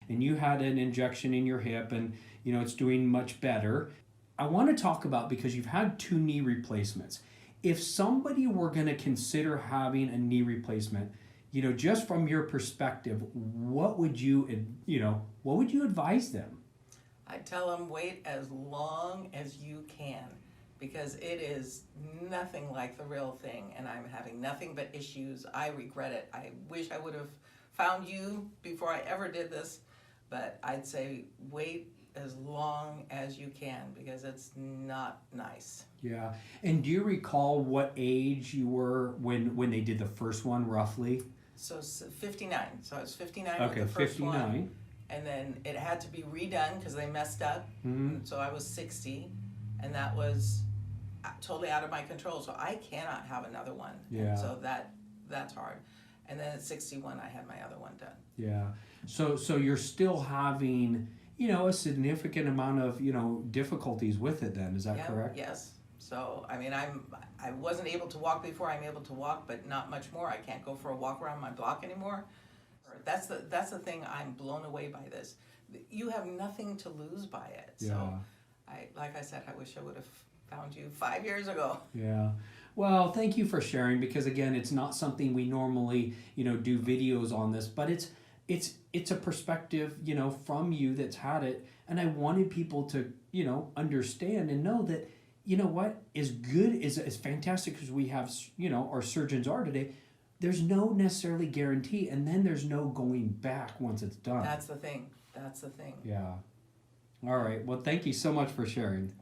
and you had an injection in your hip, and you know it's doing much better. I want to talk about, because you've had 2 knee replacements. If somebody were going to consider having a knee replacement, you know, just from your perspective, what would you advise them? I tell them wait as long as you can, because it is nothing like the real thing, and I'm having nothing but issues. I regret it. I wish I would have found you before I ever did this, but I'd say wait as long as you can, because it's not nice. Yeah. And do you recall what age you were when they did the first one, roughly? So 59. So I was 59 Okay, with the first 59. one. And then it had to be redone because they messed up. Mm-hmm. So I was 60, and that was totally out of my control. So I cannot have another one. Yeah. And so that's hard. And then at 61, I had my other one done. Yeah. So you're still having, you know, a significant amount of, you know, difficulties with it then, is that correct? Yes. So, I mean, I wasn't able to walk before. I'm able to walk, but not much more. I can't go for a walk around my block anymore. That's the thing. I'm blown away by this. You have nothing to lose by it. Yeah. So, like I said, I wish I would have found you 5 years ago. Yeah. Well, thank you for sharing, because again, it's not something we normally, you know, do videos on this, but it's a perspective, you know, from you that's had it, and I wanted people to, you know, understand and know that, you know what, as good as fantastic as we have, you know, our surgeons are today, there's no necessarily guarantee, and then there's no going back once it's done. That's the thing. That's the thing. Yeah. All right. Well, thank you so much for sharing.